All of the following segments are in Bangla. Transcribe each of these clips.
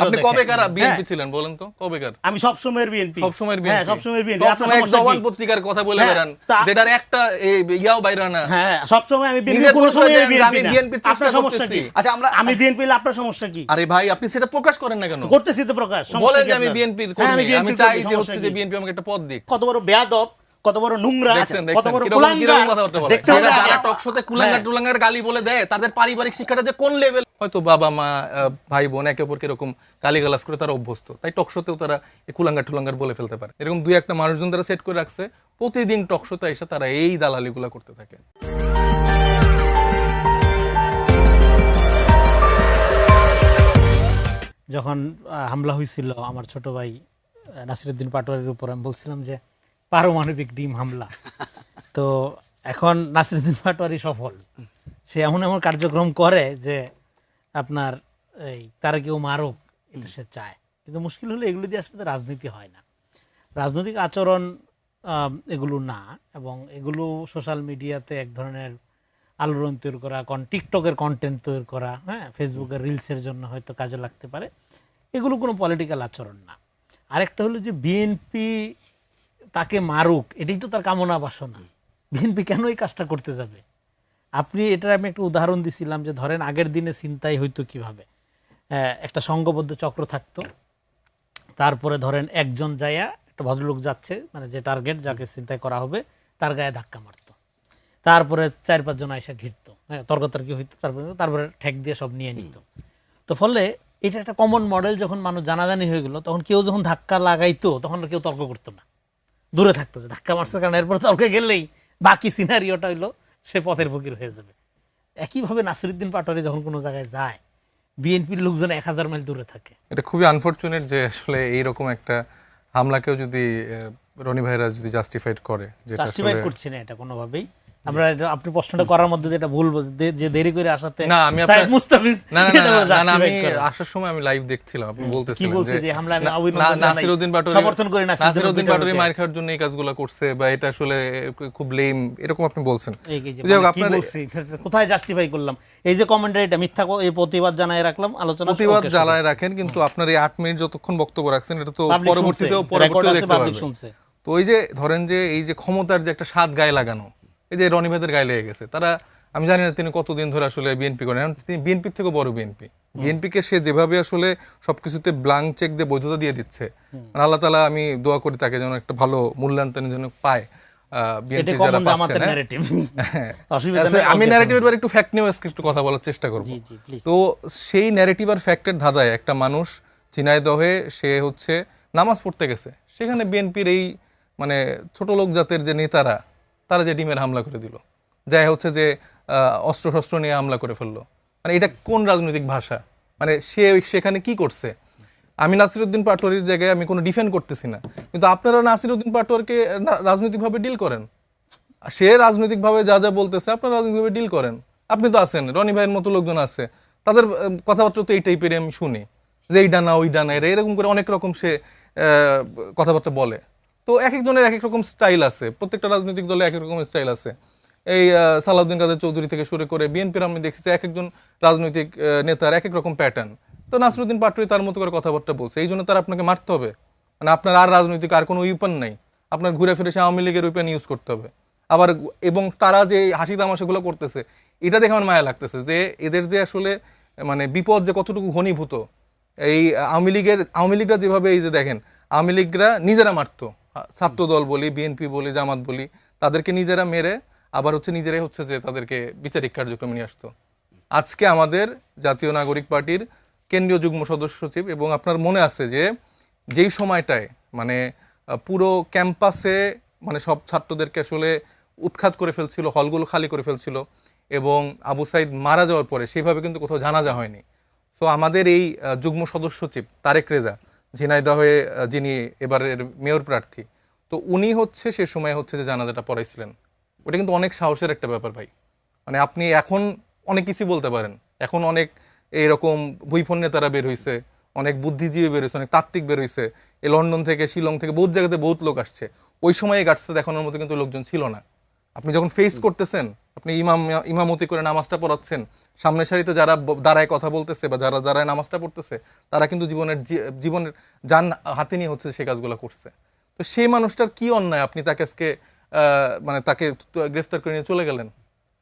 আপনি কবেকার বিএনপি ছিলেন বলেন তো? কবেকার? আমি সবসময়ের বিএনপি। সবসময়ের বিএনপি? হ্যাঁ, সবসময়ের বিএনপি। সবসময় এক জওয়ান পত্রিকার কথা বলে বেড়ান, যেটার একটা ইয়াও বাইরা না। হ্যাঁ, সবসময় আমি বিএনপি, কোন সময় বিএনপি না। আপনার সমস্যা কি? আচ্ছা, আমি বিএনপি হলে আপনার সমস্যা কি? আরে ভাই, আপনি সেটা প্রকাশ করেন না কেন? করতেছি তো প্রকাশ। বলেন যে আমি বিএনপির কর্মী, আমি চাই যে হচ্ছে যে বিএনপি আমাকে একটা পদ দিক। কত বড় বেয়াদব, কত বড় নোংরা, কত বড় কুলাঙ্গার কথা বলতে বলে। যারা টক শোতে কুলাঙ্গার টুলাঙ্গার গালি বলে দেয়, তাদের পারিবারিক শিক্ষাটা যে কোন লেভেল, হয়তো বাবা মা ভাই বোন একে অপরকে এরকম গালিগালাজ করে তারা অভ্যস্ত, তাই টক শোতেও তারা এই কুলাঙ্গার টুলাঙ্গার বলে ফেলতে পারে। এরকম দুই একটা মানুষজন তারা সেট করে রাখছে, প্রতিদিন টক শোতে এসে তারা এই দালালিগুলা করতে থাকে। যখন হামলা হয়েছিল আমার ছোট ভাই নাসিরউদ্দিন পাটোয়ারির উপর, আমি বলছিলাম যে পারমাণবিক ডিম হামলা। তো এখন নাসিরউদ্দিন পাটোয়ারি সফল, সে এমন এমন কার্যক্রম করে যে আপনার এই তারা কেউ মারুক এটা সে চায়। কিন্তু মুশকিল হলো এগুলো দিয়ে আসলে রাজনীতি হয় না, রাজনৈতিক আচরণ এগুলো না, এবং এগুলো সোশ্যাল মিডিয়াতে এক ধরনের আলোড়ন তৈরি করা, টিকটকের কন্টেন্ট তৈরি করা, হ্যাঁ, ফেসবুকের রিলসের জন্য হয়তো কাজে লাগতে পারে, এগুলো কোনো পলিটিক্যাল আচরণ না। আরেকটা হলো যে বিএনপি তাকে মারুক, এটাই তো তার কামনা বাসনা। বিএনপি কেন এই কাজটা করতে যাবে? আপনি এটার আমি একটা উদাহরণ দিছিলাম যে ধরেন আগের দিনে ছিনতাই হইতো কিভাবে, একটা সংঘবদ্ধ চক্র থাকতো, তারপরে ধরেন একজন যাইয়া একটা ভদ্রলোক যাচ্ছে, মানে যে টার্গেট যাকে ছিনতাই করা হবে তার গায়ে ধাক্কা মারতো, তারপরে 4-5 জন আইসা ঘিরতো, হ্যাঁ, তর্কাতর্কি হইতো, তারপরে ঠেক দিয়ে সব নিয়ে নিত। তো ফলে এটা একটা কমন মডেল। যখন মানুষ জানাজানি হয়ে গেল, তখন কেউ যখন ধাক্কা লাগাইতো তখন কেউ তর্ক করতো না, দূরে থাকতো যে ধাক্কা মারছে, কারণ এরপর তর্কে গেলেই বাকি সিনারিওটা হইলো সে পথের ফকির হয়ে যাবে। একইভাবে নাসিরউদ্দিন পাটোয়ারি যখন কোনো জায়গায় যায়, বিএনপির লোকজন 1000 মাইল দূরে থাকে। এটা খুবই আনফরচুনেট যে আসলে এইরকম একটা হামলাকেও যদি রনি ভাইরা যদি জাস্টিফাইড করে, জাস্টিফাই করছি না এটা কোনোভাবেই। আমরা আপনি প্রশ্নটা করার মধ্যে যেটা বলবো যে দেরি করে আসাতে না, আমি সাইদ মুস্তাফিজ আমি আসার সময় আমি লাইভ দেখছিলাম, আপনি বলতেছিলেন যে হামলা আমি নাসিরউদ্দিন পাটোয়ারি সমর্থন করি না, নাসিরউদ্দিন পাটোয়ারি মার খাওয়ার জন্য এই কাজগুলো করছে, বা এটা আসলে খুব লেম, এরকম আপনি বলছেন। কি বলছি, কোথায় জাস্টিফাই করলাম? এই যে কমেন্টারি এটা মিথ্যা, এই প্রতিবাদ জানায় রাখলাম, আলোচনা প্রতিবাদ জানায় রাখেন, কিন্তু আপনার এই 8 মিনিট যতক্ষণ বক্তব্য রাখছেন এটা তো পরবর্তীতেও দেখতে পারবেন। তো ওই যে ধরেন যে এই যে ক্ষমতার যে একটা স্বাদ গায়ে লাগানো, এই যে রনি ভাইদের গায়ে লেগে গেছে, তারা আমি জানি না তিনি কতদিন ধরে আসলে বিএনপি করেন, তিনি বিএনপির থেকে বড় বিএনপিকে সে যেভাবে আসলে সবকিছুতে ব্লাঙ্ক চেক দিয়ে বৈধতা দিয়ে দিচ্ছে, আল্লাহ তাআলা আমি দোয়া করি তাকে যেন একটা ভালো মূল্যায়ন যেন পায়। আমি ন্যারেটিভের বারে একটু ফ্যাক্ট নিয়ে একটু কথা বলার চেষ্টা করব। তো সেই ন্যারেটিভ আর ফ্যাক্টের ধাঁধায় একটা মানুষ ঝিনাইদহে সে হচ্ছে নামাজ পড়তে গেছে, সেখানে বিএনপির এই মানে ছোট লোক জাতের যে নেতারা, তারা যে ডিমের হামলা করে দিল, যাই হচ্ছে যে অস্ত্র শস্ত্র নিয়ে হামলা করে ফেললো। মানে এটা কোন রাজনৈতিক ভাষা? মানে সেখানে কি করছে? আমি নাসিরউদ্দিন পাটোয়ারির জায়গায় আমি কোনো ডিফেন্ড করতেছি না, কিন্তু আপনারা নাসিরউদ্দিন পাটোয়ারকে রাজনৈতিকভাবে ডিল করেন, সে রাজনৈতিকভাবে যা যা বলতেছে আপনারা রাজনৈতিকভাবে ডিল করেন। আপনি তো আছেন, রনি ভাইয়ের মতো লোকজন আছে, তাদের কথাবার্তা তো এই টাইপের আমি শুনি যে এই ডানা ওই ডানা, এরকম করে অনেক রকম সে কথাবার্তা বলে। তো এক একজনের এক এক রকম স্টাইল আছে, প্রত্যেকটা রাজনৈতিক দলে এক এক রকম স্টাইল আছে। এই সালাউদ্দিন কাদের চৌধুরী থেকে শুরু করে বিএনপির আমি দেখছি এক একজন রাজনৈতিক নেতার এক এক রকম প্যাটার্ন। তো নাসিরউদ্দিন পাটোয়ারি তার মতো করে কথাবার্তা বলছে, এই জন্য তার আপনাকে মারতে হবে? মানে আপনার আর রাজনৈতিক আর কোনো উইপন নাই, আপনার ঘুরে ফিরে সে আওয়ামী লীগের উইপন ইউজ করতে হবে আবার। এবং তারা যে হাসি তামাশাগুলো করতেছে, এটা দেখে আমার মায়া লাগতেছে যে এদের যে আসলে মানে বিপদ যে কতটুকু ঘনীভূত। এই আওয়ামী লীগরা যেভাবে, এই যে দেখেন আওয়ামী লীগরা নিজেরা মারতো, ছাত্র দল বলি, বিএনপি বলি, জামাত বলি, তাদেরকে নিজেরা মেরে আবার হচ্ছে নিজেরাই হচ্ছে যে তাদেরকে বিচারিক কার্যক্রমে নিয়ে আসতো। আজকে আমাদের জাতীয় নাগরিক পার্টির কেন্দ্রীয় যুগ্ম সদস্য সচিব, এবং আপনার মনে আছে যে যেই সময়টায় মানে পুরো ক্যাম্পাসে মানে সব ছাত্রদেরকে আসলে উৎখাত করে ফেলছিল, হলগুলো খালি করে ফেলছিল, এবং আবু সাইদ মারা যাওয়ার পরে সেইভাবে কিন্তু কোথাও জানাজা হয়নি। তো আমাদের এই যুগ্ম সদস্য সচিব তারেক রেজা, ঝিনাইদহে যিনি এবারের মেয়র প্রার্থী, তো উনি হচ্ছে সে সময় হচ্ছে যে জানাজাটা পড়াইছিলেন। ওটা কিন্তু অনেক সাহসের একটা ব্যাপার ভাই। মানে আপনি এখন অনেক কিছু বলতে পারেন, এখন অনেক এইরকম বইফোন নেতারা বের হয়েছে, অনেক বুদ্ধিজীবী বের হয়েছে, অনেক তাত্ত্বিক বের হয়েছে, এই লন্ডন থেকে শিলং থেকে বহুত জায়গাতে বহুত লোক আসছে। ওই সময় এই গাছটা দেখানোর মতো কিন্তু লোকজন ছিল না। আপনি যখন ফেস করতেছেন আপনি ইমামতি করে নামাজটা পড়াচ্ছেন, সামনের সারিতে যারা দাঁড়ায় কথা বলতেছে বা যারা দাঁড়ায় নামাজটা পড়তেছে তারা কিন্তু জীবনের যান হাতে নিয়ে হচ্ছে সেই কাজগুলো করছে। তো সেই মানুষটার কি অন্যায় আপনি তাকে আজকে মানে তাকে গ্রেফতার করে নিয়ে চলে গেলেন?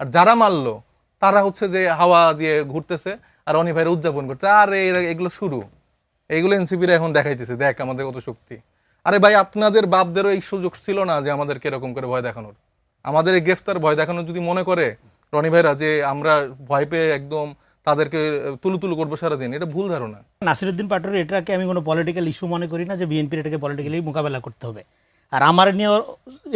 আর যারা মারলো তারা হচ্ছে যে হাওয়া দিয়ে ঘুরতেছে আর রনি ভাইয়ের উদযাপন করছে, আর এগুলো শুরু, এইগুলো এনসিপিরা এখন দেখাইতেছে, দেখ আমাদের কত শক্তি। আরে ভাই, আপনাদের বাপদেরও এই সুযোগ ছিল না যে আমাদেরকে এরকম করে ভয় দেখানোর? আমাদের এই গ্রেফতার ভয় দেখানোর যদি মনে করে রনি ভাইরা যে আমরা ভয় পেয়ে একদম তাদেরকে তুলু করবো সারাদিন, এটা ভুল ধারণা। নাসিরউদ্দিন পাটোয়ারি এটাকে আমি কোনো পলিটিক্যাল ইস্যু মনে করি না যে বিএনপির এটাকে পলিটিক্যালি মোকাবেলা করতে হবে। আর আমার নিয়ে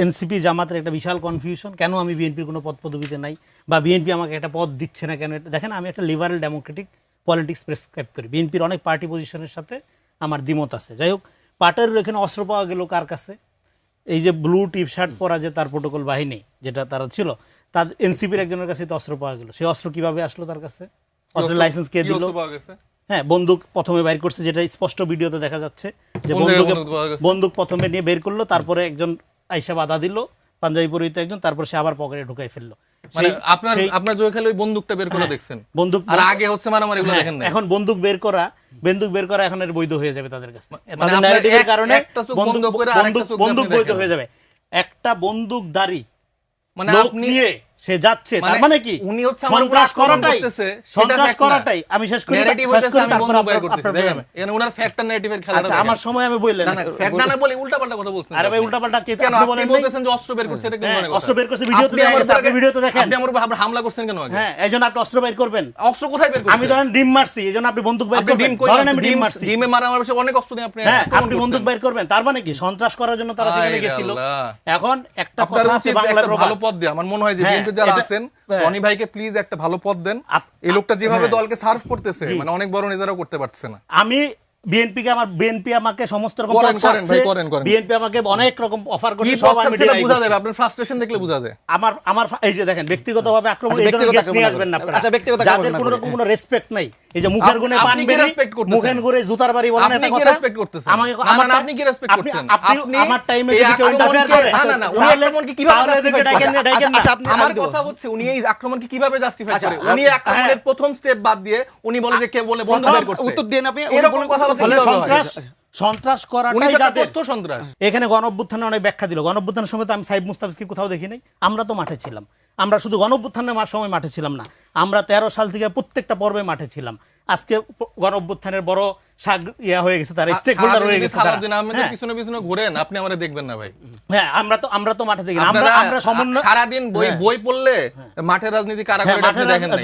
এনসিপি জামাতের একটা বিশাল কনফিউশন, কেন আমি বিএনপির কোনো পদ পদবিতে নাই বা বিএনপি আমাকে একটা পদ দিচ্ছে না কেন। দেখেন, আমি একটা লিবারেল ডেমোক্রেটিক পলিটিক্স প্রেসক্রাইব করি, বিএনপির অনেক পার্টি পজিশনের সাথে আমার দ্বিমত আছে। যাই হোক, পাটোয়ারির এখানে অস্ত্র পাওয়া গেল কার কাছে? এই যে ব্লু টিপ শার্ট পরা যে তার প্রোটোকল বাহিনী যেটা তারা ছিল, তার এনসিপির একজনের কাছে তো অস্ত্র পাওয়া গেল। সেই অস্ত্র কিভাবে আসলো তার কাছে? অস্ত্রের লাইসেন্স কে দিল? হ্যাঁ, বন্দুক প্রথমে বের করছে, যেটা স্পষ্ট ভিডিওতে দেখা যাচ্ছে যে বন্দুক প্রথমে নিয়ে বের করলো, তারপরে একজন আইসা বাধা দিল, পাঞ্জাবি পরিহিত একজন, তারপর সে আবার পকেটে ঢুকাই ফেললো। আপনার জয় খেলে ওই বন্দুকটা বের করে দেখছেন, বন্দুক আর আগে হচ্ছে মারামারি গুলো দেখেন না। এখন বন্দুক বের করা এখন এর বৈধ হয়ে যাবে তাদের কাছে, তাদের ন্যারেটিভের কারণে বন্দুক বৈধ হয়ে যাবে। একটা বন্দুকধারী মানে আপনি সে যাচ্ছে, তার মানে কি উনি হচ্ছে সন্ত্রাস করাটাই আমি শেষ করি। ওনার ফ্যাক্ট আর নেগেটিভের খেলাটা আমার সময় আমি বললেন ফ্যাক্ট না বলে উল্টাপাল্টা কথা বলছেন। আরে ভাই, উল্টাপাল্টা কি কেন আপনি বলতেছেন যে অস্ত্র বের করছে? এটা কি মনে অস্ত্র বের করছে? ভিডিওতে আপনি ভিডিওতে দেখেন। আপনি আমার উপর হামলা করছেন কেন আগে? হ্যাঁ, এইজন্য আপনি অস্ত্র বের করবেন। অস্ত্র কোথায় বের করছেন? আমি ধরেন ডিম মারছি, এইজন্য আপনি বন্দুক বের করবেন। ধরেন আমি ডিম মারছি, ডিমে মারা আমার কাছে অনেক অস্ত্র নেই, আপনি হ্যাঁ আপনি বন্দুক বের করবেন। তার মানে কি সন্ত্রাস করার জন্য তারা সেখানে গিয়েছিল। এখন একটা কথা আছে, বাংলার ভালো পদ দিয়ে আমার মনে হয় যে বিএনপি যারা আছেন রনি ভাইকে প্লিজ একটা ভালো পদ দেন। এই লোকটা যেভাবে দলকে সার্ভ করতেছে, মানে অনেক বড় নেতারাও করতে পারছে না। আমি বিএনপি আমাকে সমস্ত রকম বিএনপি আমাকে অনেক রকম অফার করছে, সব আমি বুঝা যাবে, আপনার ফ্রাস্ট্রেশন দেখলে বুঝা যায়। আমার এই যে দেখেন, ব্যক্তিগতভাবে আক্রমণ এই ধরনের গেস্ট নিয়ে আসবেন না আপনারা, যাদের কোনো রকম কোনো রেসপেক্ট নাই। এই যে মুখের গুণে পান বেরি, মুখের গুণে জুতার বাড়ি বলেন একটা কথা। আপনি কি রেসপেক্ট করছেন? আপনি আমার টাইমে যদি কেউ ইন্টারফেয়ার করে, না না, উনি আক্রমণকে কিভাবে আমার কথা হচ্ছে উনি এই আক্রমণকে কিভাবে জাস্টিফাই করে? উনি আক্রমণের প্রথম স্টেপ বাদ দিয়ে উনি বলে যে কে বলে বন্ধ বের করছে। উত্তর দেন আপনি। এরকম কথা বলে সন্ত্রাস করাটাই যাদের সন্ত্রাস। এখানে গণঅভ্যুত্থানে অনেক ব্যাখ্যা দিল। গণঅভ্যুত্থানের সময় তো আমি সাইদ মুস্তাফিজকে কোথাও দেখি নাই। আমরা তো মাঠে ছিলাম। আমরা শুধু গণঅভ্যুত্থানের সময় মাঠে ছিলাম না, আমরা 13 সাল থেকে প্রত্যেকটা পর্বে মাঠে ছিলাম। আজকে গণঅভ্যুত্থানের বড় হয়ে গেছে, তারা স্টেক হোল্ডার হয়ে গেছে। সারাদিন আমাদের পিছনে পিছনে ঘুরেন, আপনি আমারে দেখবেন না ভাই। হ্যাঁ, আমরা তো মাঠে দেখি। আমরা সমন্বয় সারাদিন বই পড়লে মাঠের রাজনীতি কারা করে আপনি দেখেন না।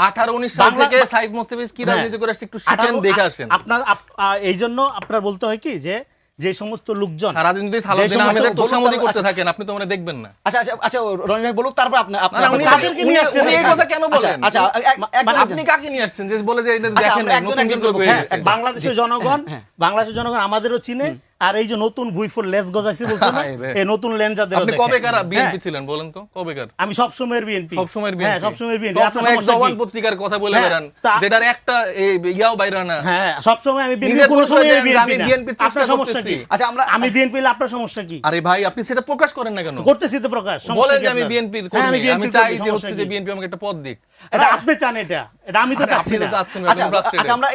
18-19 সাল থেকে সাইদ মুস্তাফিজ কি রাজনীতি করে একটু শিখেন, দেখে আসেন। আপনার এইজন্য আপনার বলতে হয় কি যে সমস্ত লোকজন সারাদিন যদি সালাউদ্দিন আহমেদের তোষামোদি করতে থাকেন, আপনি তো মানে দেখবেন না। আচ্ছা রনি ভাই বলুক, তারপর আপনি কাদেরকে নিয়ে আসছেন? উনি এই কথা কেন বলেন? আচ্ছা আপনি কাকে নিয়ে আসছেন যে বলে যে এটা দেখেন নতুন করে বাংলাদেশের জনগণ আমাদেরও চিনে। আর এই যে নতুন ভুইফুল লেস গজাইছে বলছেন না, এই নতুন লেঞ্জাদের আপনি কবেকার বিএনপি ছিলেন বলেন তো? কবেকার? আমি সব সময়ের বিএনপি। সব সময়ের বিএনপি? হ্যাঁ, সব সময়ের বিএনপি। আপনার সমস্যা কি? পত্রিকার কথা বলে বেরান, যেটার একটা ইয়াও বাইরা না। হ্যাঁ, সব সময় আমি বিএনপি, কোন সময় বিএনপি না। আপনার সমস্যা কি? আচ্ছা আমি বিএনপি হলে আপনার সমস্যা কি? আরে ভাই, আপনি সেটা প্রকাশ করেন না কেন? করতেছি তো প্রকাশ। বলেন যে আমি বিএনপির কর্মী, আমি চাই যে হচ্ছে যে বিএনপি আমাকে একটা পদ দিক। এটা আপনি চান, এটা আমি তো চাচ্ছি না। আচ্ছা আমরা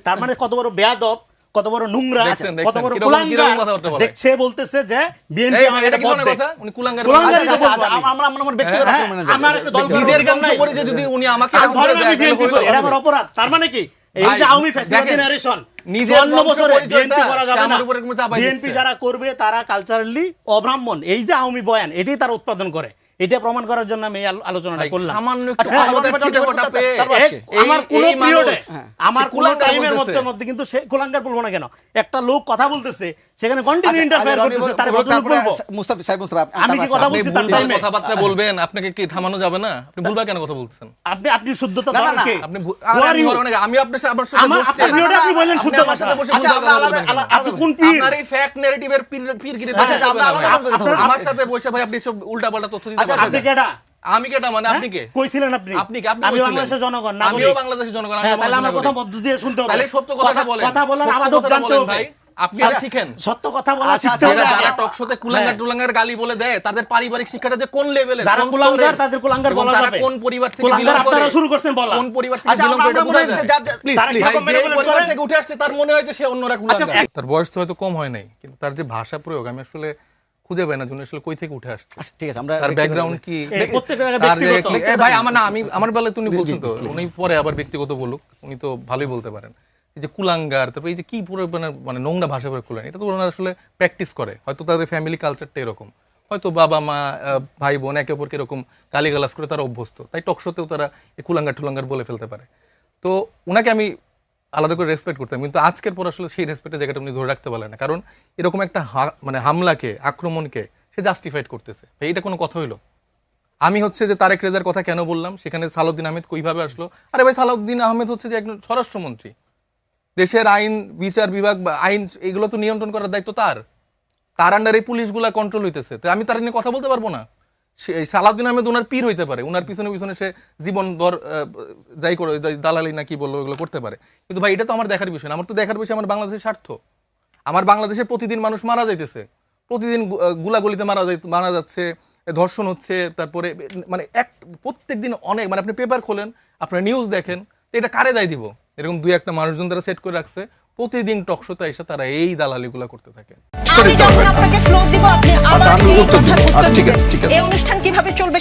তার মানে কত বড় বেয়াদব, কত বড় নোংরা, কত বড় কুলাঙ্গার দেখছে। বলতেছে যে বিএনপি আমাকে একটা পদ দেয়। উনি কুলাঙ্গার। আমরা আমার ব্যক্তিগত আমার একটা দল নিজের বংশ পরিচয় যদি উনি আমাকে ধরেন আমি বিএনপি করি, এটা আমার অপরাধ। তার মানে কি এই যে আওয়ামী ফ্যাসিবাদী জেনারেশন নিজের বছরে বিএনপি করা যাবে না। আমার উপরে কোনো চাপ আছে? বিএনপি যারা করবে তারা কালচারালি অব্রাহ্মণ। এই যে আওয়ামী বয়ান, এটাই তারা উৎপাদন করে। এটা প্রমাণ করার জন্য আমি আলোচনাটা করলাম। সামান্য একটু ক্ষমতা পেয়ে আমার কোন পিরিয়ডে, আমার কোন টাইমের মধ্যে কিন্তু সে কুলাঙ্গার বলবো না কেন। একটা লোক কথা বলতেছে, সেখানে কন্টিনিউ ইন্টারফেয়ার করতেছে, তার কথা বলবো। মুস্তাফিজ সাহেব, আমি কি কথা বলছি তার টাইমে? কথাবার্তা বলবেন, আপনাকে কি থামানো যাবে না? আপনি ভুলবা কেন কথা বলছেন? আপনি শুদ্ধতা ধরেন কি? আপনি আমি আপনার সাথে বসছি, আপনার ভিডিওটা আপনি বলেন শুদ্ধ কথা। আচ্ছা আমরা আলাদা আপনি কোন পীর? আপনার এই ফ্যাক্ট নারেটিভের পীরগিরি আমার সাথে বসে ভাই আপনি সব উল্টাপাল্টা তথ্য দিতে পারেন। আপনি কেডা? আমি কেডা মানে? আপনি কে? কইছিলেন আপনি? আমি বাংলাদেশের জনগণ, না আমিও বাংলাদেশের জনগণ। তাহলে আমার কথা মধ্য দিয়ে শুনতে হবে। তাহলে সত্য কথাটা বলেন। কথা বলার আবাদত জানতে হবে ভাই। আপনি আর শিখেন সত্য কথা বলা আচ্ছা, শিখতে হবে। যারা টক শোতে কুলাঙ্গার টুলাঙ্গার গালি বলে দেয় তাদের পারিবারিক শিক্ষাটা যে কোন লেভেলের, যারা কোন কুলাঙ্গার স্তরের, তাদের কুলাঙ্গার এবং বলা তারা যাবে। কোন পরিবার থেকে কুলাঙ্গার belong করে, আপনারা শুরু করছেন বলা। কোন পরিবার থেকে আচ্ছা, belong করে, আমরা এটা বোঝা মনে হয় যায়। please, তারা please, ভাই, কিরকম যে manipulate পরিবার করে? থেকে উঠে আসছে তার মনে হয় যে সে অন্যরা কুলাঙ্গার। তার বয়স তো হয়তো কম হয় নাই, কিন্তু তার যে ভাষা প্রয়োগ আমি আসলে খুঁজে পাই না যে উনি আসলে কই থেকে উঠে আসছে, আচ্ছা, ঠিক আছে, আমরা তার ব্যাকগ্রাউন্ড কি, প্রত্যেকটা তার যে ব্যক্তিগত। কি- ভাই আমার না, আমি আমার বেলায় তুমি বলছেন তো, উনি পরে আবার ব্যক্তিগত বলুক, উনি তো ভালোই বলতে পারেন। এই যে কুলাঙ্গার, তারপর এই যে কি পুরো মানে নোংরা ভাষা প্রয়োগ করলেন, এটা তো ওনারা আসলে প্র্যাকটিস করে, হয়তো তাদের ফ্যামিলি কালচারটা এরকম, হয়তো বাবা মা ভাই বোন একে অপরকে এরকম গালিগালাজ করে তারা অভ্যস্ত, তাই টকশোতেও তারা এই কুলাঙ্গার টুলাঙ্গার বলে ফেলতে পারে। তো উনাকে আমি আলাদা করে রেসপেক্ট করতাম, কিন্তু আজকের পর আসলে সেই রেসপেক্টের জায়গাটা উনি ধরে রাখতে পারলেন না, কারণ এরকম একটা মানে হামলাকে, আক্রমণকে সে জাস্টিফাইড করতেছে। ভাই, এটা কোনো কথা হইলো? আমি হচ্ছে যে তারেক রেজার কথা কেন বললাম, সেখানে সালাউদ্দিন আহমেদ কইভাবে আসলো? আরে ভাই, সালাউদ্দিন আহমেদ হচ্ছে যে একজন স্বরাষ্ট্রমন্ত্রী, দেশের আইন বিচার বিভাগ বা আইন এগুলো তো নিয়ন্ত্রণ করার দায়িত্ব তার আন্ডারে পুলিশগুলা কন্ট্রোল হইতেছে, তো আমি তার নিয়ে কথা বলতে পারবো না? সালাউদ্দিন আহমেদ ওনার পীর হইতে পারে, ওনার পিছনে পিছনে সে জীবন ভর যাই করে দালালি না কি বলবো এগুলো করতে পারে, কিন্তু ভাই এটা তো আমার দেখার বিষয় না। আমার তো দেখার বিষয় আমার বাংলাদেশের স্বার্থ। আমার বাংলাদেশে প্রতিদিন মানুষ মারা যাইতেছে, প্রতিদিন গুলাগুলিতে মারা যাচ্ছে, ধর্ষণ হচ্ছে, তারপরে মানে প্রত্যেক দিন অনেক, মানে আপনি পেপার খোলেন, আপনার নিউজ দেখেন, তো এটা কারে দায় দিব? এরকম দুই একটা মানুষজন তারা সেট করে রাখছে, প্রতিদিন টকশোতে এসে তারা এই দালালিগুলা করতে থাকে। আমি যখন আপনাকে ফ্লোর দিব আপনি আবার আমি এই উত্তর দিব। কথার উত্তর ঠিক আছে, দিবেন। ঠিক আছে। এই অনুষ্ঠান কিভাবে চলবে